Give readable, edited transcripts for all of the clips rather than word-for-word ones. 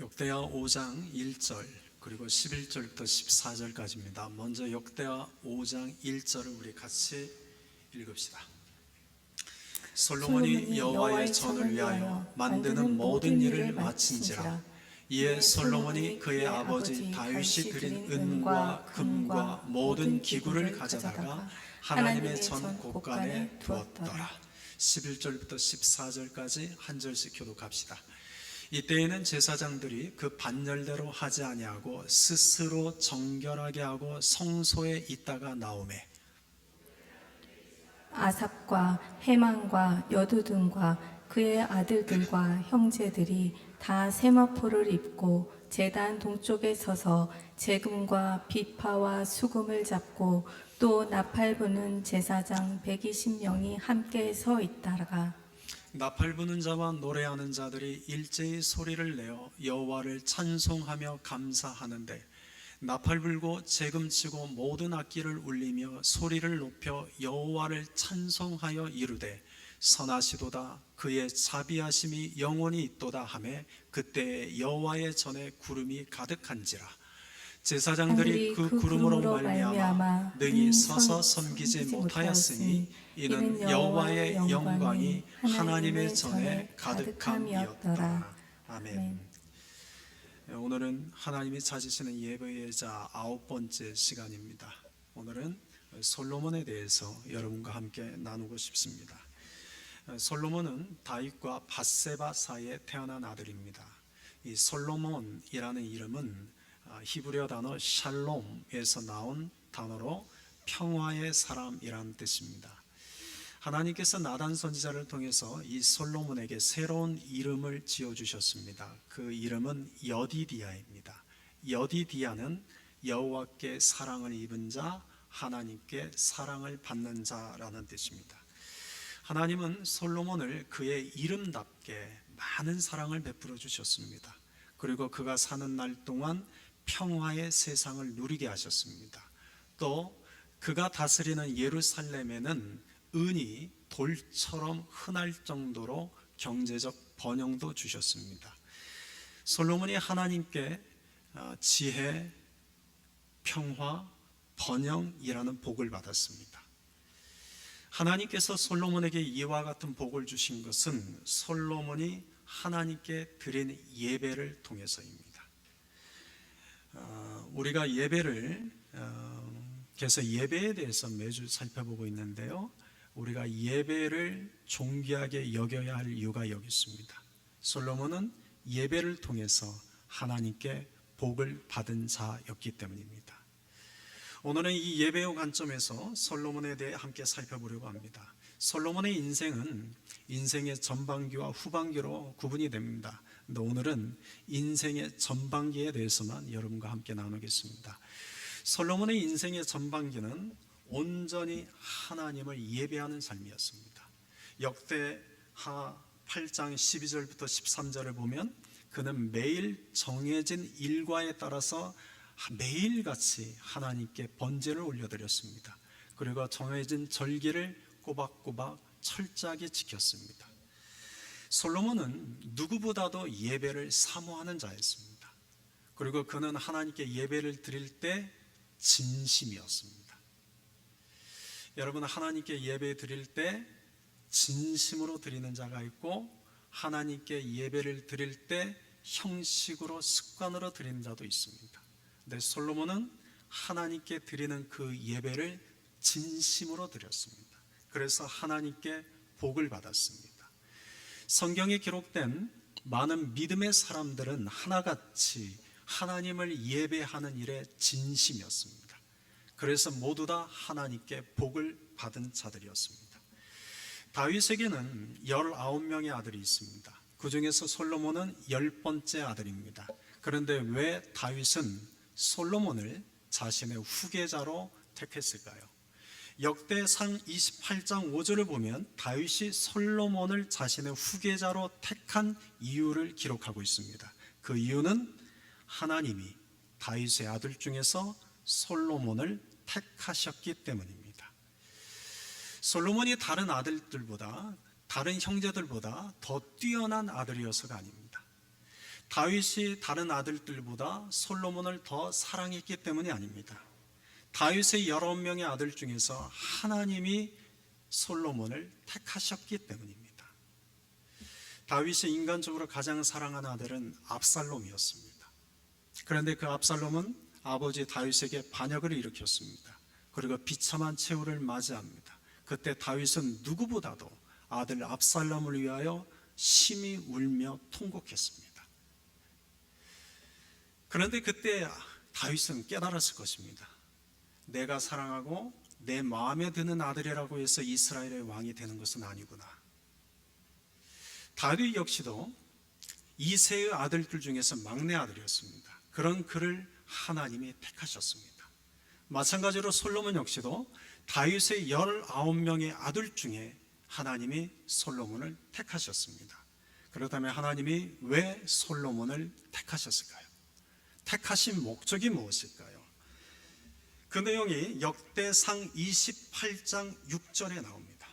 역대하 5장 1절 그리고 11절부터 14절까지입니다. 먼저 역대하 5장 1절을 우리 같이 읽읍시다. 솔로몬이 여호와의 전을 위하여 만드는 모든 일을 마친지라. 이에 솔로몬이 그의 아버지 다윗이 드린 은과 금과 모든 기구를 가져다가 하나님의 전 곳간에 두었더라. 11절부터 14절까지 한 절씩 교독합시다. 이때에는 제사장들이 그 반열대로 하지 아니하고 스스로 정결하게 하고 성소에 있다가 나오매 아삽과 헤만과 여두둔과 그의 아들들과 형제들이 다 세마포를 입고 제단 동쪽에 서서 재금과 비파와 수금을 잡고 또 나팔 부는 제사장 120명이 함께 서 있다가 나팔 부는 자와 노래하는 자들이 일제히 소리를 내어 여호와를 찬송하며 감사하는데 나팔 불고 재금치고 모든 악기를 울리며 소리를 높여 여호와를 찬송하여 이르되 선하시도다 그의 자비하심이 영원히 있도다 하매 그때 여호와의 전에 구름이 가득한지라. 제사장들이 그 구름으로 말미암아 능히 서서 섬기지 못하였으니 이는 여호와의 영광이 하나님의 전에 가득함이었더라. 아멘. 오늘은 하나님이 찾으시는 예배의 자 9번째 시간입니다. 오늘은 솔로몬에 대해서 여러분과 함께 나누고 싶습니다. 솔로몬은 다윗과 밧세바 사이에 태어난 아들입니다. 이 솔로몬이라는 이름은 히브리어 단어 샬롬에서 나온 단어로 평화의 사람이라는 뜻입니다. 하나님께서 나단 선지자를 통해서 이 솔로몬에게 새로운 이름을 지어주셨습니다. 그 이름은 여디디아입니다. 여디디아는 여호와께 사랑을 입은 자, 하나님께 사랑을 받는 자라는 뜻입니다. 하나님은 솔로몬을 그의 이름답게 많은 사랑을 베풀어 주셨습니다. 그리고 그가 사는 날 동안 평화의 세상을 누리게 하셨습니다. 또 그가 다스리는 예루살렘에는 은이 돌처럼 흔할 정도로 경제적 번영도 주셨습니다. 솔로몬이 하나님께 지혜, 평화, 번영이라는 복을 받았습니다. 하나님께서 솔로몬에게 이와 같은 복을 주신 것은 솔로몬이 하나님께 드린 예배를 통해서입니다. 우리가 예배를 그래서 예배에 대해서 매주 살펴보고 있는데요. 우리가 예배를 존귀하게 여겨야 할 이유가 여기 있습니다. 솔로몬은 예배를 통해서 하나님께 복을 받은 자였기 때문입니다. 오늘은 이 예배의 관점에서 솔로몬에 대해 함께 살펴보려고 합니다. 솔로몬의 인생은 인생의 전반기와 후반기로 구분이 됩니다. 근데 오늘은 인생의 전반기에 대해서만 여러분과 함께 나누겠습니다. 솔로몬의 인생의 전반기는 온전히 하나님을 예배하는 삶이었습니다. 역대하 8장 12절부터 13절을 보면 그는 매일 정해진 일과에 따라서 매일같이 하나님께 번제를 올려드렸습니다. 그리고 정해진 절기를 꼬박꼬박 철저하게 지켰습니다. 솔로몬은 누구보다도 예배를 사모하는 자였습니다. 그리고 그는 하나님께 예배를 드릴 때 진심이었습니다. 여러분, 하나님께 예배 드릴 때 진심으로 드리는 자가 있고 하나님께 예배를 드릴 때 형식으로 습관으로 드리는 자도 있습니다. 근데 솔로몬은 하나님께 드리는 그 예배를 진심으로 드렸습니다. 그래서 하나님께 복을 받았습니다. 성경에 기록된 많은 믿음의 사람들은 하나같이 하나님을 예배하는 일에 진심이었습니다. 그래서 모두 다 하나님께 복을 받은 자들이었습니다. 다윗에게는 19명의 아들이 있습니다. 그 중에서 솔로몬은 10번째 아들입니다. 그런데 왜 다윗은 솔로몬을 자신의 후계자로 택했을까요? 역대상 28장 5절을 보면 다윗이 솔로몬을 자신의 후계자로 택한 이유를 기록하고 있습니다. 그 이유는 하나님이 다윗의 아들 중에서 솔로몬을 택하셨기 때문입니다. 솔로몬이 다른 아들들보다, 다른 형제들보다 더 뛰어난 아들이어서가 아닙니다. 다윗이 다른 아들들보다 솔로몬을 더 사랑했기 때문이 아닙니다. 다윗의 11명의 아들 중에서 하나님이 솔로몬을 택하셨기 때문입니다. 다윗이 인간적으로 가장 사랑하는 아들은 압살롬이었습니다. 그런데 그 압살롬은 아버지 다윗에게 반역을 일으켰습니다. 그리고 비참한 최후를 맞이합니다. 그때 다윗은 누구보다도 아들 압살롬을 위하여 심히 울며 통곡했습니다. 그런데 그때 다윗은 깨달았을 것입니다. 내가 사랑하고 내 마음에 드는 아들이라고 해서 이스라엘의 왕이 되는 것은 아니구나. 다윗 역시도 이새의 아들들 중에서 막내 아들이었습니다. 그런 그를 하나님이 택하셨습니다. 마찬가지로 솔로몬 역시도 다윗의 19명의 아들 중에 하나님이 솔로몬을 택하셨습니다. 그렇다면 하나님이 왜 솔로몬을 택하셨을까요? 택하신 목적이 무엇일까요? 그 내용이 역대상 28장 6절에 나옵니다.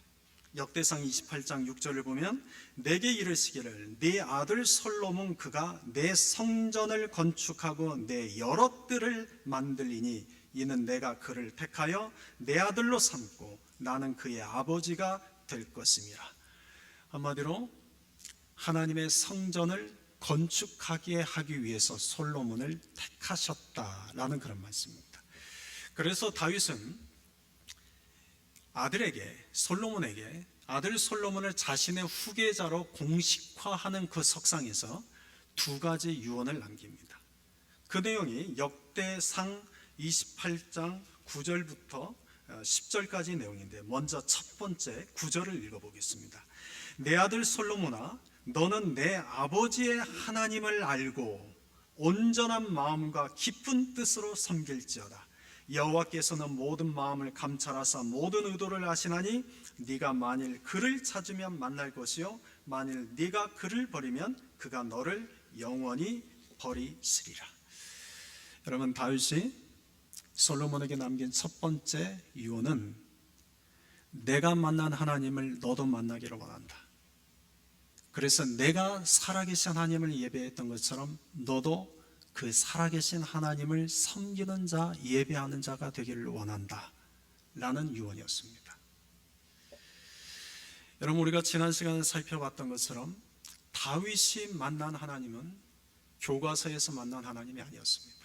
역대상 28장 6절을 보면 내게 이르시기를 네 아들 솔로몬 그가 내 성전을 건축하고 내 여러 뜰을 만들리니 이는 내가 그를 택하여 내 아들로 삼고 나는 그의 아버지가 될 것임이라. 한마디로 하나님의 성전을 건축하게 하기 위해서 솔로몬을 택하셨다라는 그런 말씀입니다. 그래서 다윗은 솔로몬에게 아들 솔로몬을 자신의 후계자로 공식화하는 그 석상에서 두 가지 유언을 남깁니다. 그 내용이 역대상 28장 9절부터 10절까지 내용인데 먼저 첫 번째 9절을 읽어보겠습니다. 내 아들 솔로몬아 너는 내 아버지의 하나님을 알고 온전한 마음과 깊은 뜻으로 섬길지어다. 여호와께서는 모든 마음을 감찰하사 모든 의도를 아시나니 네가 만일 그를 찾으면 만날 것이요 만일 네가 그를 버리면 그가 너를 영원히 버리시리라. 여러분, 다윗이 솔로몬에게 남긴 첫 번째 유언은 내가 만난 하나님을 너도 만나기를 원한다. 그래서 내가 살아계신 하나님을 예배했던 것처럼 너도 그 살아계신 하나님을 섬기는 자, 예배하는 자가 되기를 원한다 라는 유언이었습니다. 여러분, 우리가 지난 시간에 살펴봤던 것처럼 다윗이 만난 하나님은 교과서에서 만난 하나님이 아니었습니다.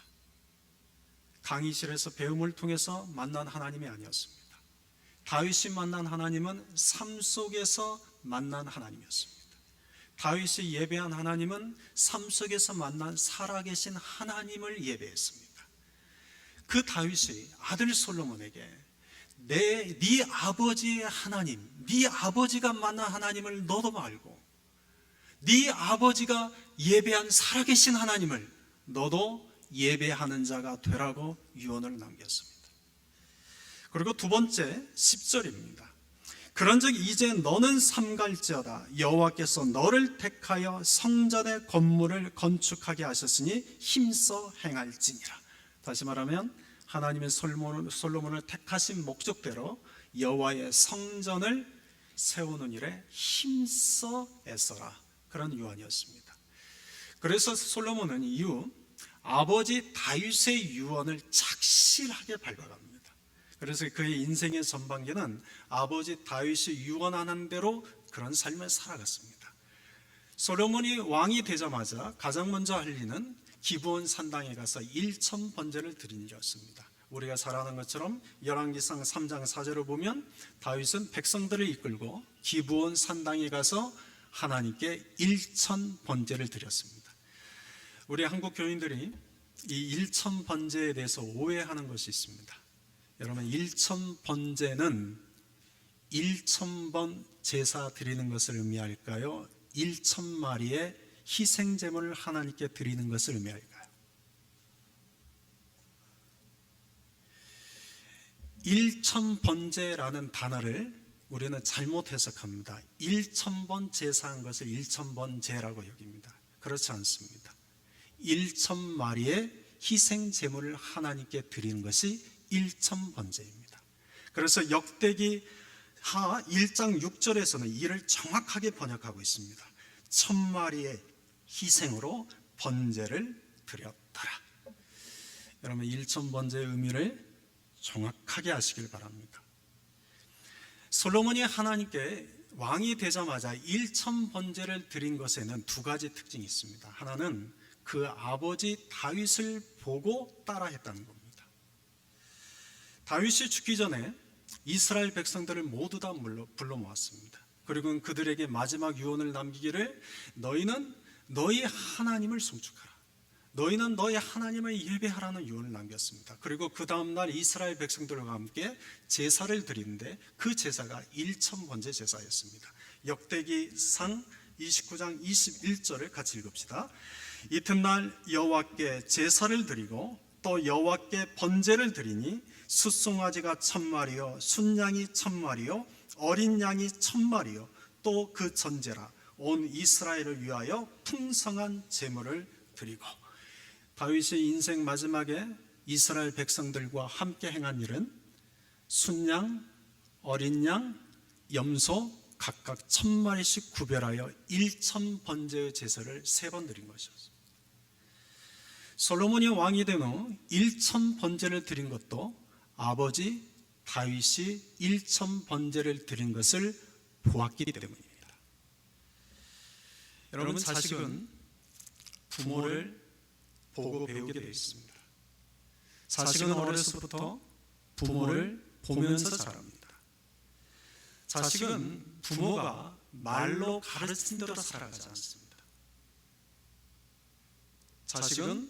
강의실에서 배움을 통해서 만난 하나님이 아니었습니다. 다윗이 만난 하나님은 삶 속에서 만난 하나님이었습니다. 다윗이 예배한 하나님은 삶 속에서 만난 살아계신 하나님을 예배했습니다. 그 다윗이 아들 솔로몬에게 네 아버지의 하나님, 네 아버지가 만난 하나님을 너도 알고 네 아버지가 예배한 살아계신 하나님을 너도 예배하는 자가 되라고 유언을 남겼습니다. 그리고 두 번째 10절입니다. 그런즉 이제 너는 삼갈지어다. 여호와께서 너를 택하여 성전의 건물을 건축하게 하셨으니 힘써 행할지니라. 다시 말하면 하나님의 솔로몬을 택하신 목적대로 여호와의 성전을 세우는 일에 힘써 애써라. 그런 유언이었습니다. 그래서 솔로몬은 이후 아버지 다윗의 유언을 착실하게 밟아갑니다. 그래서 그의 인생의 전반기는 아버지 다윗이 유언하는 대로 그런 삶을 살아갔습니다. 솔로몬이 왕이 되자마자 가장 먼저 할 일은 기브온 산당에 가서 1천 번제를 드린 일이었습니다. 우리가 잘 아는 것처럼 열왕기상 3장 4절을 보면 다윗은 백성들을 이끌고 기브온 산당에 가서 하나님께 1천 번제를 드렸습니다. 우리 한국 교인들이 이 1천 번제에 대해서 오해하는 것이 있습니다. 여러분, 1천 번제는 1,000번 제사 드리는 것을 의미할까요? 1,000마리의 희생제물을 하나님께 드리는 것을 의미할까요? 1,000번제라는 단어를 우리는 잘못 해석합니다. 1,000번 제사한 것을 1,000번제라고 여깁니다. 그렇지 않습니다. 1,000마리의 희생제물을 하나님께 드리는 것이 1,000번제입니다. 그래서 역대기 하 1장 6절에서는 이를 정확하게 번역하고 있습니다. 1,000마리의 희생으로 번제를 드렸더라. 여러분 1,000번제의 의미를 정확하게 아시길 바랍니다. 솔로몬이 하나님께 왕이 되자마자 1,000번제를 드린 것에는 두 가지 특징이 있습니다. 하나는 그 아버지 다윗을 보고 따라했다는 겁니다. 다윗이 죽기 전에 이스라엘 백성들을 모두 다 불러 모았습니다. 그리고 그들에게 마지막 유언을 남기기를 너희는 너희 하나님을 송축하라. 너희는 너희 하나님을 예배하라는 유언을 남겼습니다. 그리고 그 다음날 이스라엘 백성들과 함께 제사를 드리는데 그 제사가 1,000번제 제사였습니다. 역대기상 29장 21절을 같이 읽읍시다. 이튿날 여호와께 제사를 드리고 또 여호와께 번제를 드리니 숫송아지가 1,000마리요 순양이 1,000마리요 어린 양이 1,000마리요 또 그 전제라 온 이스라엘을 위하여 풍성한 제물을 드리고. 다윗의 인생 마지막에 이스라엘 백성들과 함께 행한 일은 순양, 어린 양, 염소 각각 1,000마리씩 구별하여 1,000번제의 제사를 3번 드린 것이었습니다. 솔로몬이 왕이 된 후 1,000번제를 드린 것도 아버지 다윗이 1,000번제를 드린 것을 보았기 때문입니다. 여러분, 자식은 부모를 보고 배우게 되어 있습니다. 자식은 어려서부터 부모를 보면서 자랍니다. 자식은 부모가 말로 가르친 대로 살아가지 않습니다. 자식은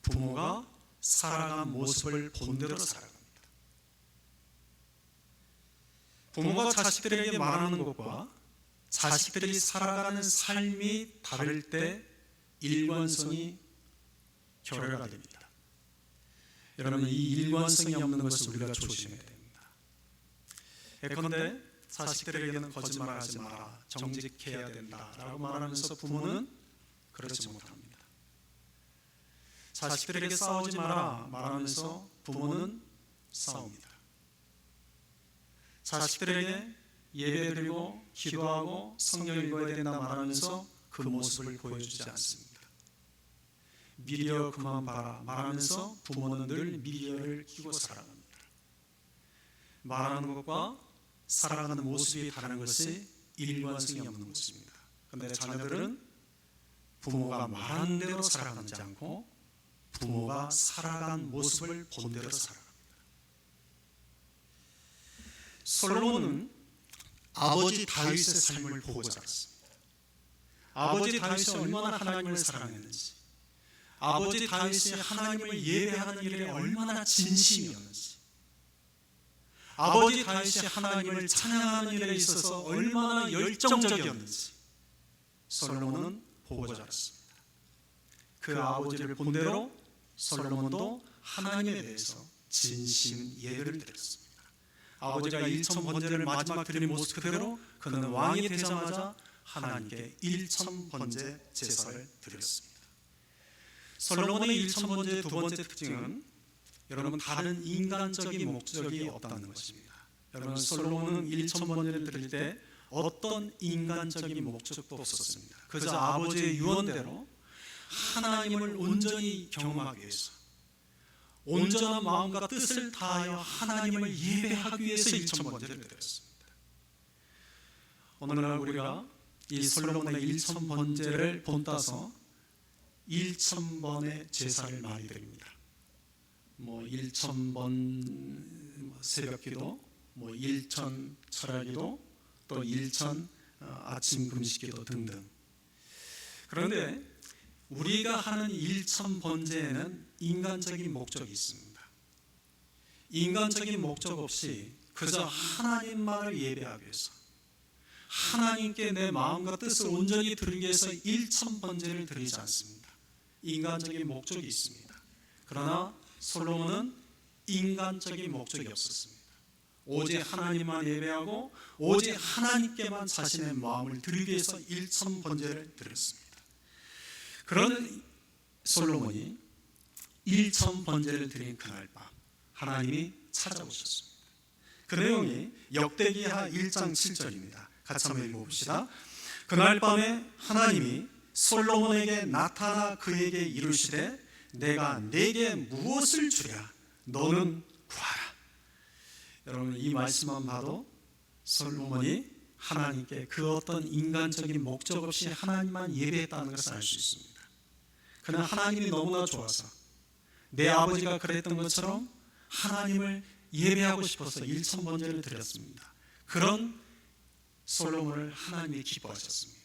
부모가 살아간 모습을 본 대로 살아갑니다. 부모가 자식들에게 말하는 것과 자식들이 살아가는 삶이 다를 때 일관성이 결여가 됩니다. 여러분, 이 일관성이 없는 것을 우리가 조심해야 됩니다. 예컨대 자식들에게는 거짓말하지 마라, 정직해야 된다라고 말하면서 부모는 그렇지 못합니다. 자식들에게 싸우지 마라 말하면서 부모는 싸웁니다. 자식들에게 예배드리고 기도하고 성경 읽어야 된다 말하면서 그 모습을 보여주지 않습니다. 미디어 그만 봐라 말하면서 부모는 늘 미디어를 끼고 살아갑니다. 말하는 것과 살아가는 모습이 다른 것이 일관성이 없는 모습입니다. 그런데 자녀들은 부모가 말하는 대로 살아가지 않고 부모가 살아간 모습을 본 대로 살아갑니다. 솔로몬은 아버지 다윗의 삶을 보고 자랐습니다. 아버지 다윗이 얼마나 하나님을 사랑했는지, 아버지 다윗이 하나님을 예배하는 일에 얼마나 진심이었는지, 아버지 다윗이 하나님을 찬양하는 일에 있어서 얼마나 열정적이었는지 솔로몬은 보고 자랐습니다. 그 아버지를 본대로 솔로몬도 하나님에 대해서 진심 예배를 드렸습니다. 아버지가 1,000번제를 마지막 드린 모습 그대로 그는 왕이 되자마자 하나님께 1,000번제 제사를 드렸습니다. 솔로몬의 1,000번제의 두 번째 특징은 여러분 다른 인간적인 목적이 없다는 것입니다. 여러분 솔로몬은 1,000번제를 드릴 때 어떤 인간적인 목적도 없었습니다. 그저 아버지의 유언대로 하나님을 온전히 경험하기 위해서, 온전한 마음과 뜻을 다하여 하나님을 예배하기 위해서 1,000번제를 드렸습니다. 오늘날 우리가 이 솔로몬의 1,000번제를 본따서 1,000번의 제사를 많이 드립니다. 1,000번 새벽기도, 1,000 철야기도, 또 1,000 아침 금식기도 등등. 그런데 우리가 하는 1,000번제에는 인간적인 목적이 있습니다. 인간적인 목적 없이 그저 하나님만을 예배하기 위해서, 하나님께 내 마음과 뜻을 온전히 드리기 위해서 1,000번제를 드리지 않습니다. 인간적인 목적이 있습니다. 그러나 솔로몬은 인간적인 목적이 없었습니다. 오직 하나님만 예배하고 오직 하나님께만 자신의 마음을 드리기 위해서 1,000번제를 드렸습니다. 그런 솔로몬이 1,000번제를 드린 그날 밤 하나님이 찾아오셨습니다. 그 내용이 역대기하 1장 7절입니다. 같이 한번 읽어봅시다. 그날 밤에 하나님이 솔로몬에게 나타나 그에게 이르시되 내가 네게 무엇을 주랴 너는 구하라. 여러분, 이 말씀만 봐도 솔로몬이 하나님께 그 어떤 인간적인 목적 없이 하나님만 예배했다는 것을 알 수 있습니다. 그는 하나님이 너무나 좋아서 내 아버지가 그랬던 것처럼 하나님을 예배하고 싶어서 일천번제를 드렸습니다. 그런 솔로몬을 하나님이 기뻐하셨습니다.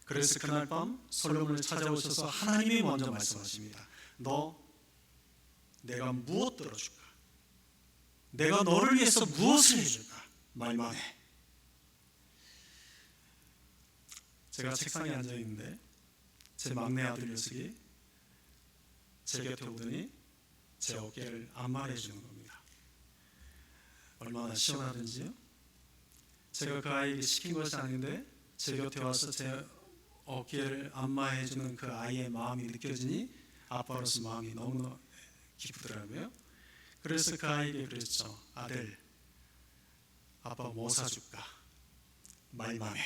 그래서 그날 밤 솔로몬을 찾아오셔서 하나님이 먼저 말씀하십니다. 너 내가 무엇 들어줄까? 내가 너를 위해서 무엇을 해줄까? 말만 해. 제가 책상에 앉아 있는데 제 막내 아들 녀석이 제 곁에 오더니 제 어깨를 안마해 주는 겁니다. 얼마나 시원하든지요. 제가 그 아이에게 시킨 것이 아닌데 제 곁에 와서 제 어깨를 안마해 주는 그 아이의 마음이 느껴지니 아빠로서 마음이 너무나 기쁘더라고요. 그래서 그 아이에게 그랬죠. 아들, 아빠 뭐 사줄까? 말만 해.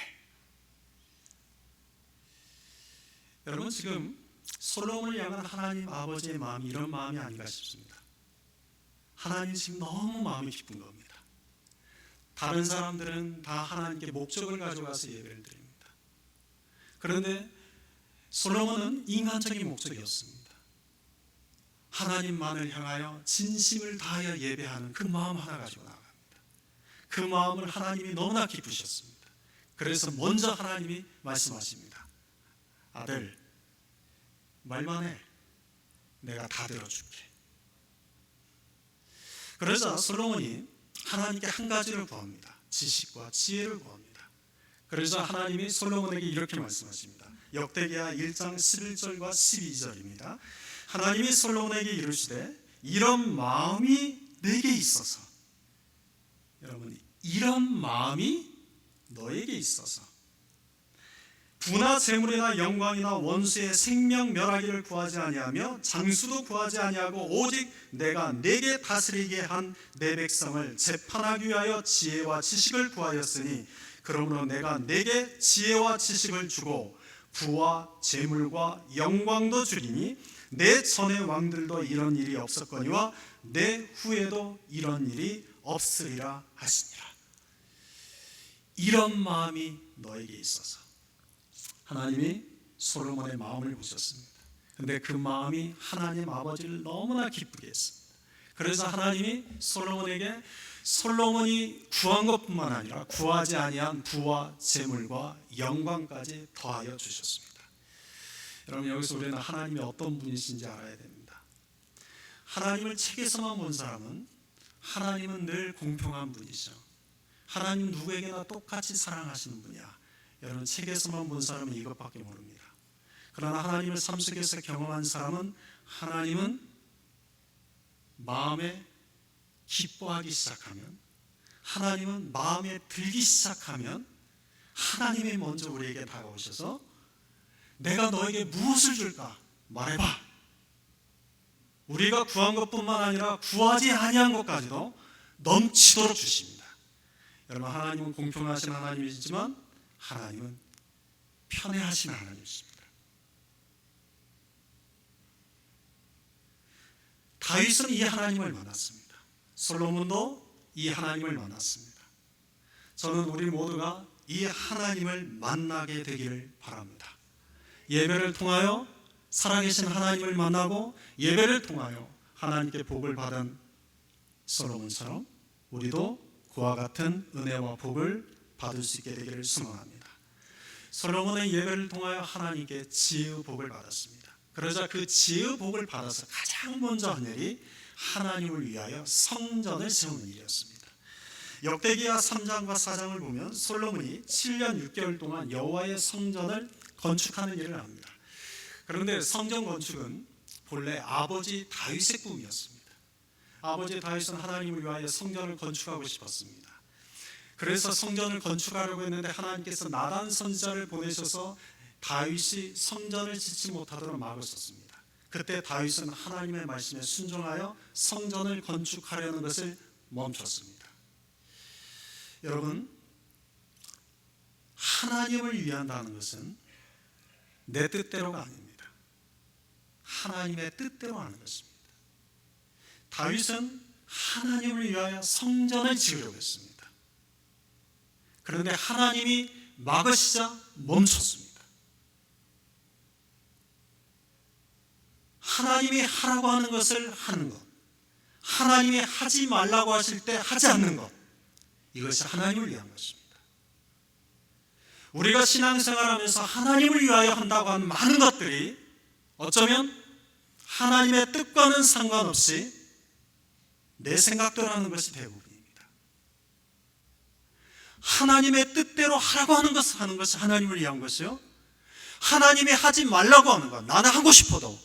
여러분, 지금 솔로몬을 향한 하나님 아버지의 마음이 이런 마음이 아닌가 싶습니다. 하나님 지금 너무 마음이 기쁜 겁니다. 다른 사람들은 다 하나님께 목적을 가져가서 예배를 드립니다. 그런데 솔로몬은 인간적인 목적이었습니다. 하나님만을 향하여 진심을 다하여 예배하는 그 마음 하나 가지고 나갑니다. 그 마음을 하나님이 너무나 기쁘셨습니다. 그래서 먼저 하나님이 말씀하십니다. 아들, 말만 해. 내가 다 들어줄게. 그러자 솔로몬이 하나님께 한 가지를 구합니다. 지식과 지혜를 구합니다. 그래서 하나님이 솔로몬에게 이렇게 말씀하십니다. 역대기야 1장 11절과 12절입니다. 하나님이 솔로몬에게 이르시되 이런 마음이 내게 있어서, 여러분, 이런 마음이 너에게 있어서 부나 재물이나 영광이나 원수의 생명 멸하기를 구하지 아니하며 장수도 구하지 아니하고 오직 내가 내게 다스리게 한 내 백성을 재판하기 위하여 지혜와 지식을 구하였으니 그러므로 내가 내게 지혜와 지식을 주고 부와 재물과 영광도 주리니 내 전의 왕들도 이런 일이 없었거니와 내 후에도 이런 일이 없으리라 하시니라. 이런 마음이 너에게 있어서 하나님이 솔로몬의 마음을 보셨습니다. 그런데 그 마음이 하나님 아버지를 너무나 기쁘게 했습니다. 그래서 하나님이 솔로몬에게 솔로몬이 구한 것뿐만 아니라 구하지 아니한 부와 재물과 영광까지 더하여 주셨습니다. 여러분, 여기서 우리는 하나님이 어떤 분이신지 알아야 됩니다. 하나님을 책에서만 본 사람은 하나님은 늘 공평한 분이죠. 하나님 누구에게나 똑같이 사랑하시는 분이야. 여러분, 책에서만 본 사람은 이것밖에 모릅니다. 그러나 하나님을 삶 속에서 경험한 사람은 하나님은 마음에 기뻐하기 시작하면, 하나님은 마음에 들기 시작하면 하나님이 먼저 우리에게 다가오셔서 내가 너에게 무엇을 줄까? 말해봐. 우리가 구한 것뿐만 아니라 구하지 아니한 것까지도 넘치도록 주십니다. 여러분, 하나님은 공평하신 하나님이시지만 하나님은 편애하신 하나님이십니다. 다윗은 이 하나님을 만났습니다. 솔로몬도 이 하나님을 만났습니다. 저는 우리 모두가 이 하나님을 만나게 되기를 바랍니다. 예배를 통하여 살아계신 하나님을 만나고 예배를 통하여 하나님께 복을 받은 솔로몬처럼 우리도 그와 같은 은혜와 복을 받을 수 있게 되기를 소망합니다. 솔로몬의 예배를 통하여 하나님께 지혜의 복을 받았습니다. 그러자 그 지혜의 복을 받아서 가장 먼저 한 일이 하나님을 위하여 성전을 세우는 일이었습니다. 역대기야 3장과 4장을 보면 솔로몬이 7년 6개월 동안 여호와의 성전을 건축하는 일을 합니다. 그런데 성전 건축은 본래 아버지 다윗의 꿈이었습니다. 아버지 다윗은 하나님을 위하여 성전을 건축하고 싶었습니다. 그래서 성전을 건축하려고 했는데 하나님께서 나단 선지자를 보내셔서 다윗이 성전을 짓지 못하도록 막으셨습니다. 그때 다윗은 하나님의 말씀에 순종하여 성전을 건축하려는 것을 멈췄습니다. 여러분, 하나님을 위한다는 것은 내 뜻대로가 아닙니다. 하나님의 뜻대로 하는 것입니다. 다윗은 하나님을 위하여 성전을 지으려고 했습니다. 그런데 하나님이 막으시자 멈췄습니다. 하나님이 하라고 하는 것을 하는 것, 하나님이 하지 말라고 하실 때 하지 않는 것, 이것이 하나님을 위한 것입니다. 우리가 신앙생활하면서 하나님을 위하여 한다고 하는 많은 것들이 어쩌면 하나님의 뜻과는 상관없이 내 생각대로 하는 것이 대부분입니다. 하나님의 뜻대로 하라고 하는 것을 하는 것이 하나님을 위한 것이요, 하나님이 하지 말라고 하는 것, 나는 하고 싶어도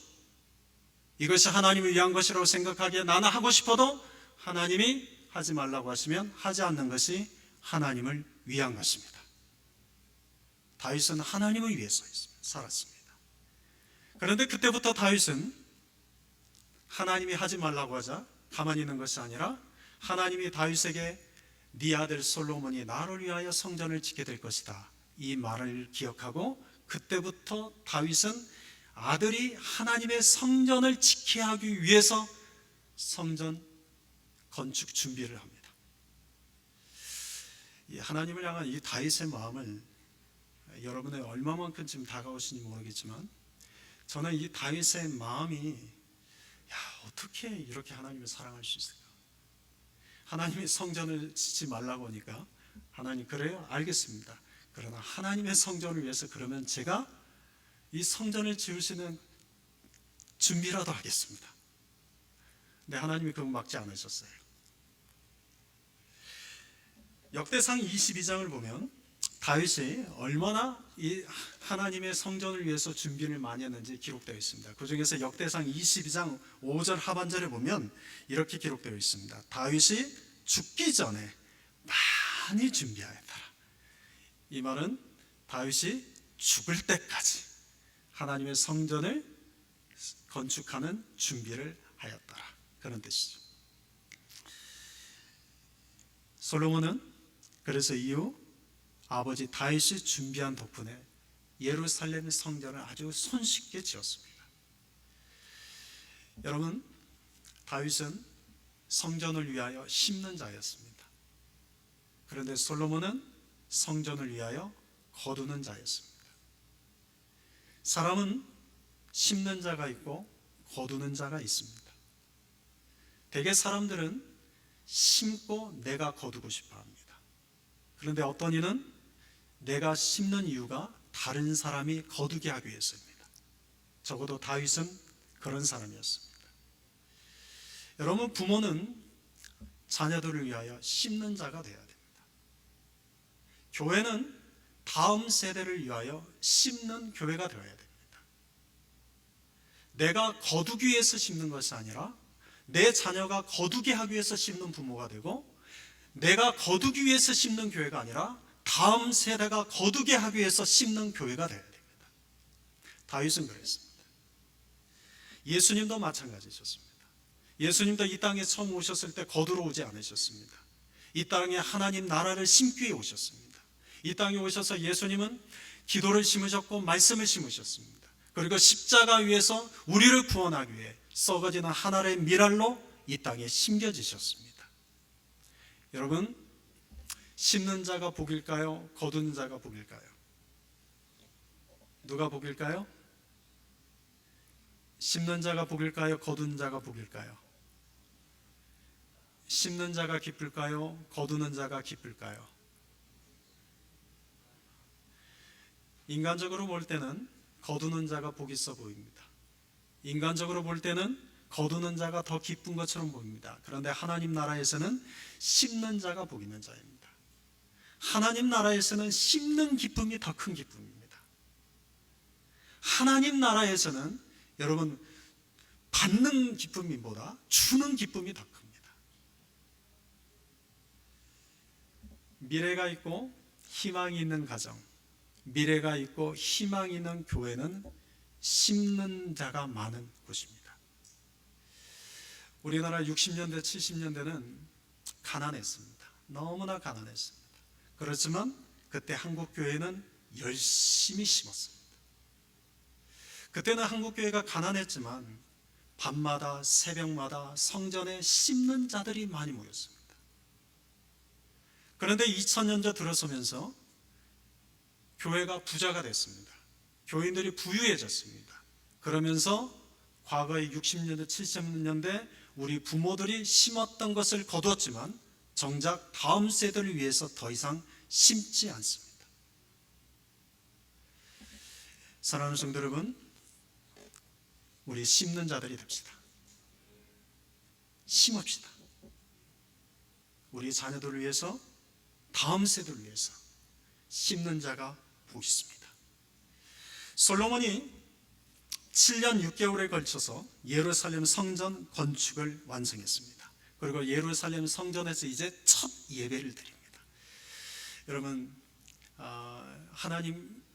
이것이 하나님을 위한 것이라고 생각하기에 나는 하고 싶어도 하나님이 하지 말라고 하시면 하지 않는 것이 하나님을 위한 것입니다. 다윗은 하나님을 위해서 살았습니다. 그런데 그때부터 다윗은 하나님이 하지 말라고 하자 가만히 있는 것이 아니라 하나님이 다윗에게 네 아들 솔로몬이 나를 위하여 성전을 짓게 될 것이다, 이 말을 기억하고 그때부터 다윗은 아들이 하나님의 성전을 지켜야 하기 위해서 성전 건축 준비를 합니다. 이 하나님을 향한 이 다윗의 마음을 여러분의 얼마만큼 지금 다가오시는지 모르겠지만, 저는 이 다윗의 마음이 어떻게 이렇게 하나님을 사랑할 수 있을까? 하나님이 성전을 짓지 말라고 하니까 하나님 그래요? 알겠습니다. 그러나 하나님의 성전을 위해서 그러면 제가 이 성전을 지으시는 준비라도 하겠습니다. 근데 하나님이 그거 막지 않으셨어요. 역대상 22장을 보면 다윗이 얼마나 이 하나님의 성전을 위해서 준비를 많이 했는지 기록되어 있습니다. 그 중에서 역대상 22장 5절 하반절에 보면 이렇게 기록되어 있습니다. 다윗이 죽기 전에 많이 준비하였더라. 이 말은 다윗이 죽을 때까지 하나님의 성전을 건축하는 준비를 하였더라, 그런 뜻이죠. 솔로몬은 그래서 이후 아버지 다윗이 준비한 덕분에 예루살렘 성전을 아주 손쉽게 지었습니다. 여러분, 다윗은 성전을 위하여 심는 자였습니다. 그런데 솔로몬은 성전을 위하여 거두는 자였습니다. 사람은 심는 자가 있고 거두는 자가 있습니다. 대개 사람들은 심고 내가 거두고 싶어 합니다. 그런데 어떤 이는 내가 심는 이유가 다른 사람이 거두게 하기 위해서입니다. 적어도 다윗은 그런 사람이었습니다. 여러분, 부모는 자녀들을 위하여 심는 자가 되어야 됩니다. 교회는 다음 세대를 위하여 심는 교회가 되어야 됩니다. 내가 거두기 위해서 심는 것이 아니라 내 자녀가 거두게 하기 위해서 심는 부모가 되고, 내가 거두기 위해서 심는 교회가 아니라 다음 세대가 거두게 하기 위해서 심는 교회가 되어야 됩니다. 다윗은 그랬습니다. 예수님도 마찬가지셨습니다. 예수님도 이 땅에 처음 오셨을 때 거두러 오지 않으셨습니다. 이 땅에 하나님 나라를 심기 위해 오셨습니다. 이 땅에 오셔서 예수님은 기도를 심으셨고 말씀을 심으셨습니다. 그리고 십자가 위에서 우리를 구원하기 위해 썩어지는 한 알의 밀알로 이 땅에 심겨지셨습니다. 여러분, 심는 자가 복일까요? 거두는 자가 복일까요? 누가 복일까요? 심는 자가 복일까요? 거두는 자가 복일까요? 심는 자가 기쁠까요? 거두는 자가 기쁠까요? 인간적으로 볼 때는 거두는 자가 복이 있어 보입니다. 인간적으로 볼 때는 거두는 자가 더 기쁜 것처럼 보입니다. 그런데 하나님 나라에서는 심는 자가 복 있는 자입니다. 하나님 나라에서는 심는 기쁨이 더 큰 기쁨입니다. 하나님 나라에서는 여러분, 받는 기쁨보다 주는 기쁨이 더 큽니다. 미래가 있고 희망이 있는 가정, 미래가 있고 희망이 있는 교회는 심는 자가 많은 곳입니다. 우리나라 60년대, 70년대는 가난했습니다. 너무나 가난했습니다. 그렇지만 그때 한국 교회는 열심히 심었습니다. 그때는 한국교회가 가난했지만 밤마다 새벽마다 성전에 씹는 자들이 많이 모였습니다. 그런데 2000년대 들어서면서 교회가 부자가 됐습니다. 교인들이 부유해졌습니다. 그러면서 과거의 60년대, 70년대 우리 부모들이 심었던 것을 거두었지만 정작 다음 세대를 위해서 더 이상 심지 않습니다. 사랑하는 성도 여러분, 우리 심는 자들이 됩시다. 심읍시다. 우리 자녀들을 위해서, 다음 세대를 위해서 심는 자가 복 있습니다. 솔로몬이 7년 6개월에 걸쳐서 예루살렘 성전 건축을 완성했습니다. 그리고 예루살렘 성전에서 이제 첫 예배를 드립니다. 여러분,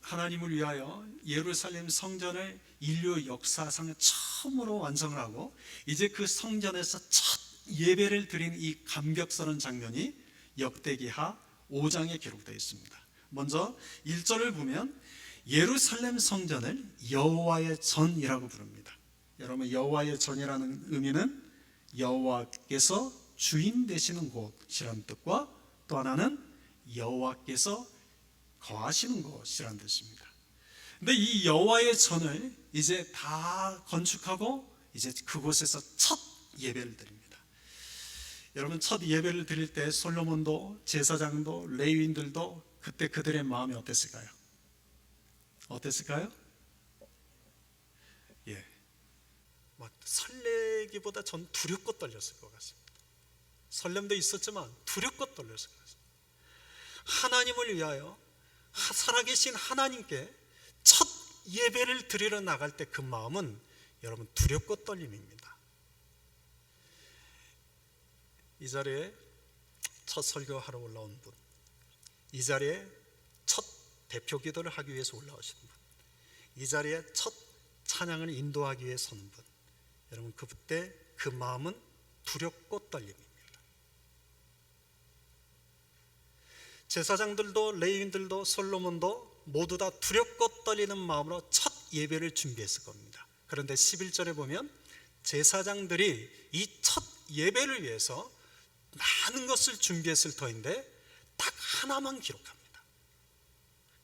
하나님을 위하여 예루살렘 성전을 인류 역사상 처음으로 완성을 하고 이제 그 성전에서 첫 예배를 드린 이 감격스러운 장면이 역대기하 5장에 기록되어 있습니다. 먼저 1절을 보면 예루살렘 성전을 여호와의 전이라고 부릅니다. 여러분, 여호와의 전이라는 의미는 여호와께서 주인 되시는 곳이라는 뜻과 또 하나는 여호와께서 거하시는 곳이라는 뜻입니다. 근데 이 여호와의 전을 이제 다 건축하고 이제 그곳에서 첫 예배를 드립니다. 여러분, 첫 예배를 드릴 때 솔로몬도 제사장도 레위인들도 그때 그들의 마음이 어땠을까요? 어땠을까요? 예, 막 설레기보다 전 두렵고 떨렸을 것 같습니다. 설렘도 있었지만 두렵고 떨렸을 것 같습니다. 하나님을 위하여 살아계신 하나님께 첫 예배를 드리러 나갈 때 그 마음은 여러분 두렵고 떨림입니다. 이 자리에 첫 설교하러 올라온 분, 이 자리에 첫 대표 기도를 하기 위해서 올라오신 분, 이 자리에 첫 찬양을 인도하기 위해 서는 분, 여러분 그때 그 마음은 두렵고 떨림입니다. 제사장들도 레위인들도 솔로몬도 모두 다 두렵고 떨리는 마음으로 첫 예배를 준비했을 겁니다. 그런데 11절에 보면 제사장들이 이 첫 예배를 위해서 많은 것을 준비했을 터인데 딱 하나만 기록합니다.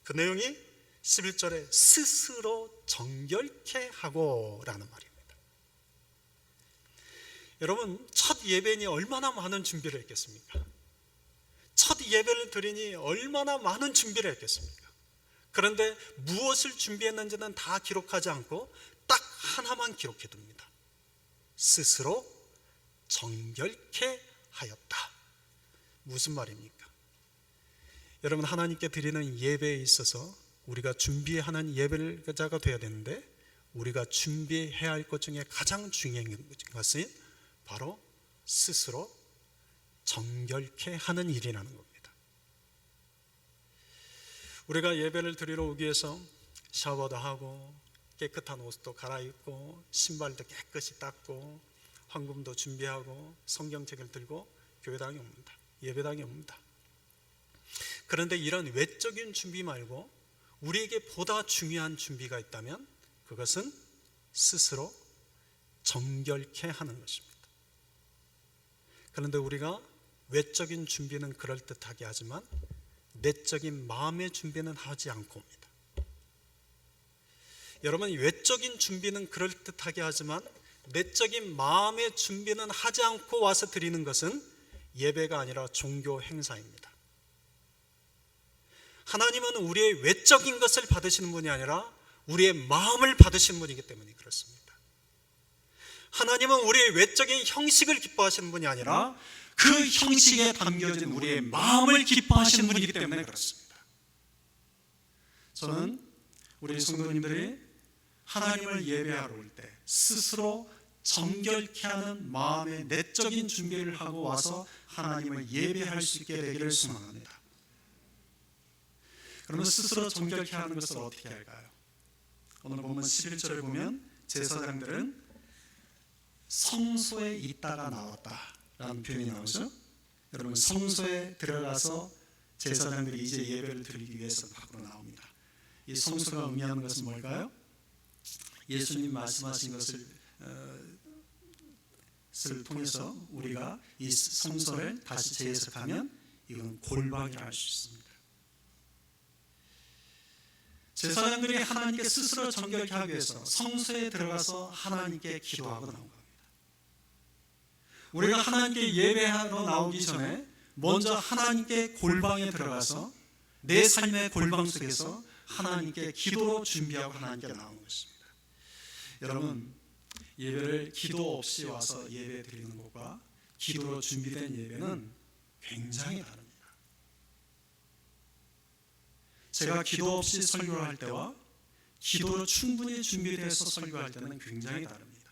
그 내용이 11절에 스스로 정결케 하고 라는 말입니다. 여러분, 첫 예배니 얼마나 많은 준비를 했겠습니까? 첫 예배를 드리니 얼마나 많은 준비를 했겠습니까? 그런데 무엇을 준비했는지는 다 기록하지 않고 딱 하나만 기록해 둡니다. 스스로 정결케 하였다. 무슨 말입니까? 여러분, 하나님께 드리는 예배에 있어서 우리가 준비하는 예배자가 되어야 되는데 우리가 준비해야 할 것 중에 가장 중요한 것은 바로 스스로 정결케 하는 일이라는 겁니다. 우리가 예배를 드리러 오기 위해서 샤워도 하고 깨끗한 옷도 갈아입고 신발도 깨끗이 닦고 헌금도 준비하고 성경책을 들고 교회당에 옵니다. 예배당에 옵니다. 그런데 이런 외적인 준비 말고 우리에게 보다 중요한 준비가 있다면 그것은 스스로 정결케 하는 것입니다. 그런데 우리가 외적인 준비는 그럴듯하게 하지만 내적인 마음의 준비는 하지 않고 옵니다. 여러분, 외적인 준비는 그럴듯하게 하지만 내적인 마음의 준비는 하지 않고 와서 드리는 것은 예배가 아니라 종교 행사입니다. 하나님은 우리의 외적인 것을 받으시는 분이 아니라 우리의 마음을 받으시는 분이기 때문에 그렇습니다. 하나님은 우리의 외적인 형식을 기뻐하시는 분이 아니라 그 형식에 담겨진 우리의 마음을 기뻐하시는 분이기 때문에 그렇습니다. 저는 우리 성도님들이 하나님을 예배하러 올 때 스스로 정결케 하는 마음의 내적인 준비를 하고 와서 하나님을 예배할 수 있게 되기를 소망합니다. 그러면 스스로 정결케 하는 것을 어떻게 할까요? 오늘 보면 11절을 보면 제사장들은 성소에 있다가 나왔다 라는 표현이 나오죠. 여러분, 성소에 들어가서 제사장들이 이제 예배를 드리기 위해서 밖으로 나옵니다. 이 성소가 의미하는 것은 뭘까요? 예수님 말씀하신 것을 통해서 우리가 이 성서를 다시 재해석하면 이건 골방이라 할 수 있습니다. 제사장들이 하나님께 스스로 정결케 하기 위해서 성소에 들어가서 하나님께 기도하고 나온 겁니다. 우리가 하나님께 예배하러 나오기 전에 먼저 하나님께 골방에 들어가서 내 삶의 골방 속에서 하나님께 기도로 준비하고 하나님께 나오는 것입니다. 여러분, 예배를 기도 없이 와서 예배 드리는 것과 기도로 준비된 예배는 굉장히 다릅니다. 제가 기도 없이 설교를 할 때와 기도로 충분히 준비돼서 설교할 때는 굉장히 다릅니다.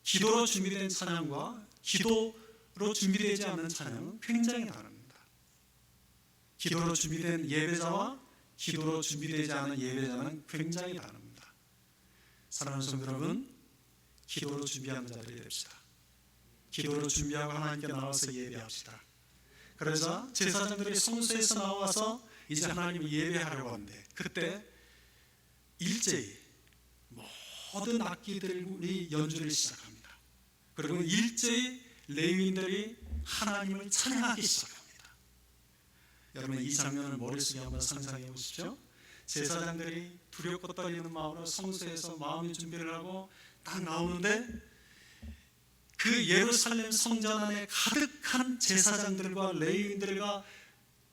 기도로 준비된 찬양과 기도로 준비되지 않는 찬양은 굉장히 다릅니다. 기도로 준비된 예배자와 기도로 준비되지 않은 예배자는 굉장히 다릅니다. 사랑하는 성도 여러분, 기도로 준비하는 자들이 됩시다. 기도로 준비하고 하나님께 나와서 예배합시다. 그러자 제사장들이 성소에서 나와서 이제 하나님을 예배하려고 하는데 그때 일제히 모든 악기들이 연주를 시작합니다. 그리고 일제히 레위인들이 하나님을 찬양하기 시작합니다. 여러분, 이 장면을 머릿속에 한번 상상해 보십시오. 제사장들이 두렵고 떨리는 마음으로 성소에서 마음의 준비를 하고 딱 나오는데 그 예루살렘 성전 안에 가득한 제사장들과 레위인들과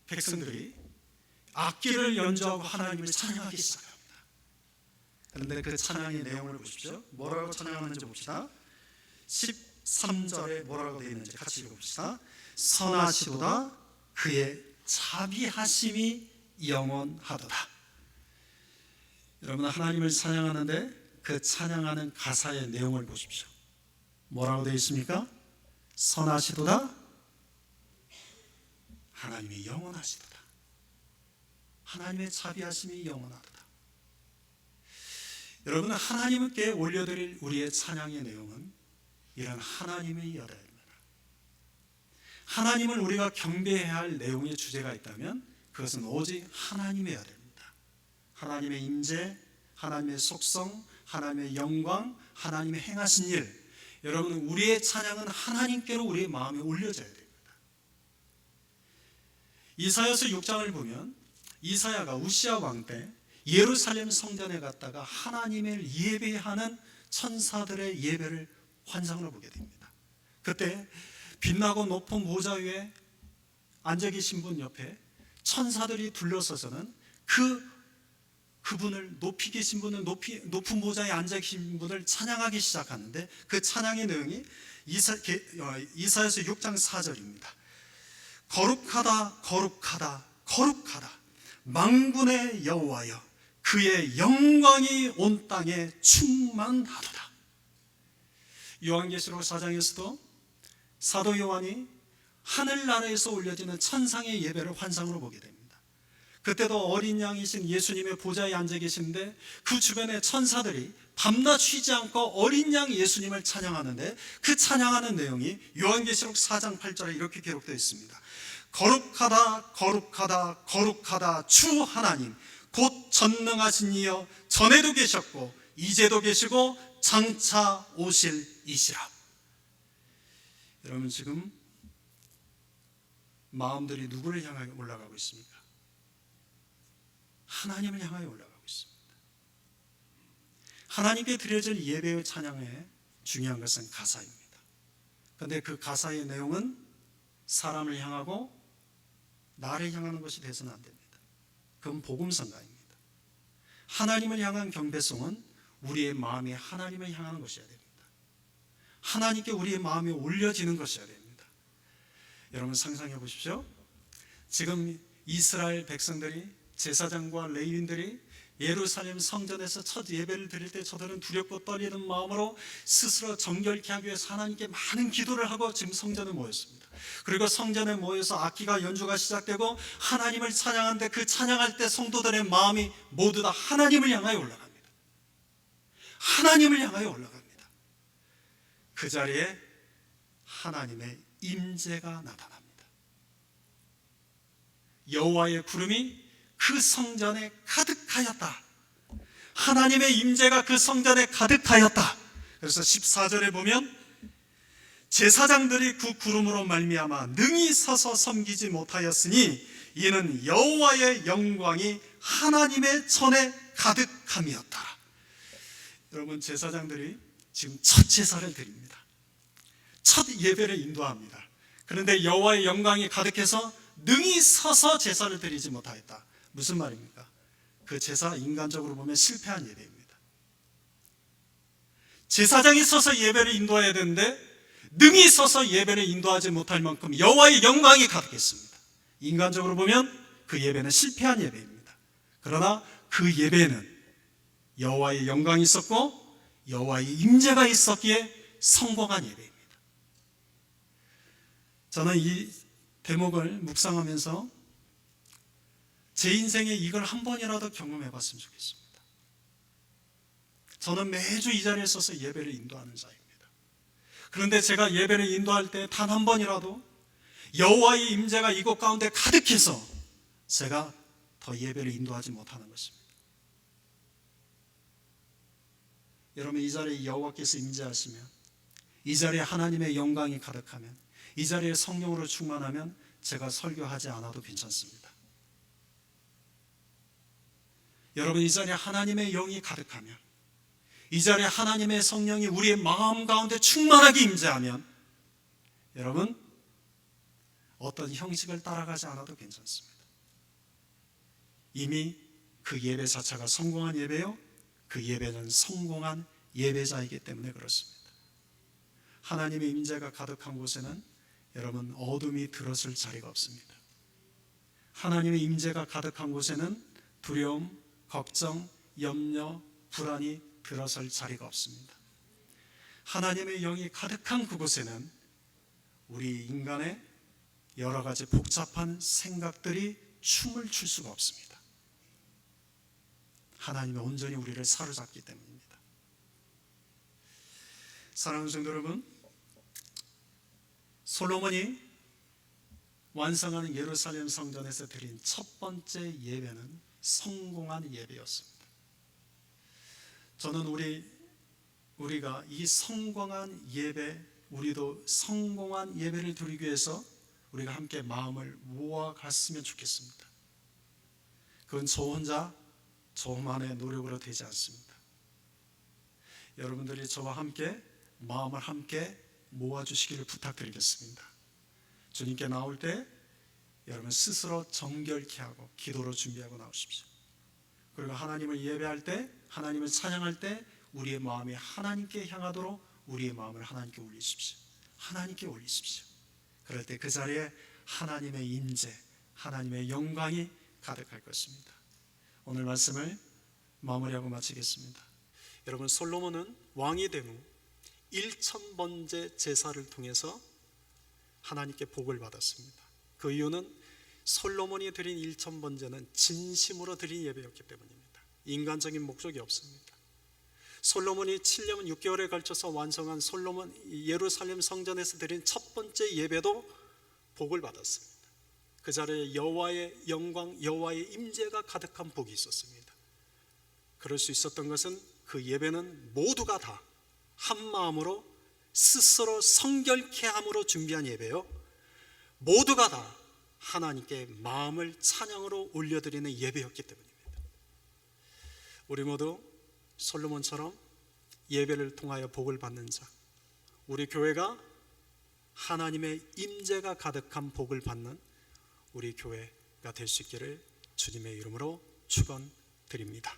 백성들이 악기를 연주하고 하나님을 찬양하기 시작합니다. 그런데 그 찬양의 내용을 보십시오. 뭐라고 찬양하는지 봅시다. 13절에 뭐라고 되어 있는지 같이 읽어봅시다. 선하시도다 그의 자비하심이 영원하도다. 여러분, 하나님을 찬양하는데 그 찬양하는 가사의 내용을 보십시오. 뭐라고 되어 있습니까? 선하시도다 하나님이 영원하시도다. 하나님의 자비하심이 영원하도다. 여러분, 하나님께 올려드릴 우리의 찬양의 내용은 이런 하나님이어야 됩니다. 하나님을 우리가 경배해야 할 내용의 주제가 있다면 그것은 오직 하나님이어야 됩니다. 하나님의 임재, 하나님의 속성, 하나님의 영광, 하나님의 행하신 일, 여러분, 우리의 찬양은 하나님께로 우리의 마음에 올려져야 됩니다. 이사야서 6장을 보면 이사야가 우시아 왕 때 예루살렘 성전에 갔다가 하나님을 예배하는 천사들의 예배를 환상으로 보게 됩니다. 그때 빛나고 높은 모자 위에 앉아 계신 분 옆에 천사들이 둘러서서는 그분을 높이 계신 분을 높은 모자에 앉아 계신 분을 찬양하기 시작하는데 그 찬양의 내용이 이사야서 6장 4절입니다. 거룩하다 거룩하다 거룩하다 만군의 여호와여 그의 영광이 온 땅에 충만하도다. 요한계시록 4장에서도 사도 요한이 하늘나라에서 올려지는 천상의 예배를 환상으로 보게 됩니다. 그때도 어린 양이신 예수님의 보좌에 앉아 계시는데 그 주변에 천사들이 밤낮 쉬지 않고 어린 양 예수님을 찬양하는데 그 찬양하는 내용이 요한계시록 4장 8절에 이렇게 기록되어 있습니다. 거룩하다 거룩하다 거룩하다 주 하나님 곧 전능하신 이여 전에도 계셨고 이제도 계시고 장차 오실 이시라. 여러분, 지금 마음들이 누구를 향하여 올라가고 있습니까? 하나님을 향하여 올라가고 있습니다. 하나님께 드려질 예배의 찬양의 중요한 것은 가사입니다. 그런데 그 가사의 내용은 사람을 향하고 나를 향하는 것이 되서는 안 됩니다. 그건 복음성가입니다. 하나님을 향한 경배송은 우리의 마음이 하나님을 향하는 것이어야 됩니다. 하나님께 우리의 마음이 올려지는 것이어야 됩니다. 여러분, 상상해 보십시오. 지금 이스라엘 백성들이, 제사장과 레위인들이 예루살렘 성전에서 첫 예배를 드릴 때 저들은 두렵고 떨리는 마음으로 스스로 정결케 하기 위해서 하나님께 많은 기도를 하고 지금 성전에 모였습니다. 그리고 성전에 모여서 악기가 연주가 시작되고 하나님을 찬양하는데 그 찬양할 때 성도들의 마음이 모두 다 하나님을 향하여 올라갑니다. 하나님을 향하여 올라갑니다. 그 자리에 하나님의 임재가 나타납니다. 여호와의 구름이 그 성전에 가득하였다. 하나님의 임재가 그 성전에 가득하였다. 그래서 14절에 보면 제사장들이 그 구름으로 말미암아 능히 서서 섬기지 못하였으니 이는 여호와의 영광이 하나님의 전에 가득함이었다. 여러분, 제사장들이 지금 첫 제사를 드립니다. 첫 예배를 인도합니다. 그런데 여호와의 영광이 가득해서 능히 서서 제사를 드리지 못하였다. 무슨 말입니까? 그 제사 인간적으로 보면 실패한 예배입니다. 제사장이 서서 예배를 인도해야 되는데 능히 서서 예배를 인도하지 못할 만큼 여호와의 영광이 가득했습니다. 인간적으로 보면 그 예배는 실패한 예배입니다. 그러나 그 예배는 여호와의 영광이 있었고 여호와의 임재가 있었기에 성공한 예배입니다. 저는 이 대목을 묵상하면서 제 인생에 이걸 한 번이라도 경험해 봤으면 좋겠습니다. 저는 매주 이 자리에 서서 예배를 인도하는 자입니다. 그런데 제가 예배를 인도할 때 단 한 번이라도 여호와의 임재가 이곳 가운데 가득해서 제가 더 예배를 인도하지 못하는 것입니다. 여러분, 이 자리에 여호와께서 임재하시면, 이 자리에 하나님의 영광이 가득하면, 이 자리에 성령으로 충만하면 제가 설교하지 않아도 괜찮습니다. 여러분, 이 자리에 하나님의 영이 가득하면, 이 자리에 하나님의 성령이 우리의 마음 가운데 충만하게 임재하면 여러분, 어떤 형식을 따라가지 않아도 괜찮습니다. 이미 그 예배 자체가 성공한 예배요, 그 예배는 성공한 예배자이기 때문에 그렇습니다. 하나님의 임재가 가득한 곳에는 여러분, 어둠이 들어설 자리가 없습니다. 하나님의 임재가 가득한 곳에는 두려움, 걱정, 염려, 불안이 들어설 자리가 없습니다. 하나님의 영이 가득한 그곳에는 우리 인간의 여러 가지 복잡한 생각들이 춤을 출 수가 없습니다. 하나님이 온전히 우리를 사로잡기 때문입니다. 사랑하는 성도 여러분, 솔로몬이 완성하는 예루살렘 성전에서 드린 첫 번째 예배는 성공한 예배였습니다. 저는 우리가 이 성공한 예배, 우리도 성공한 예배를 드리기 위해서 우리가 함께 마음을 모아갔으면 좋겠습니다. 그건 저 혼자 저만의 노력으로 되지 않습니다. 여러분들이 저와 함께 마음을 함께 모아주시기를 부탁드리겠습니다. 주님께 나올 때 여러분 스스로 정결케 하고 기도로 준비하고 나오십시오. 그리고 하나님을 예배할 때, 하나님을 찬양할 때 우리의 마음이 하나님께 향하도록 우리의 마음을 하나님께 올리십시오. 하나님께 올리십시오. 그럴 때 그 자리에 하나님의 임재, 하나님의 영광이 가득할 것입니다. 오늘 말씀을 마무리하고 마치겠습니다. 여러분, 솔로몬은 왕이 된 후 1000번째 제사를 통해서 하나님께 복을 받았습니다. 그 이유는 솔로몬이 드린 1000번제는 진심으로 드린 예배였기 때문입니다. 인간적인 목적이 없습니다. 솔로몬이 7년 6개월에 걸쳐서 완성한 솔로몬 예루살렘 성전에서 드린 첫 번째 예배도 복을 받았습니다. 그 자리에 여호와의 영광, 여호와의 임재가 가득한 복이 있었습니다. 그럴 수 있었던 것은 그 예배는 모두가 다 한 마음으로 스스로 성결케 함으로 준비한 예배요, 모두가 다 하나님께 마음을 찬양으로 올려드리는 예배였기 때문입니다. 우리 모두 솔로몬처럼 예배를 통하여 복을 받는 자, 우리 교회가 하나님의 임재가 가득한 복을 받는 우리 교회가 될 수 있기를 주님의 이름으로 축원드립니다.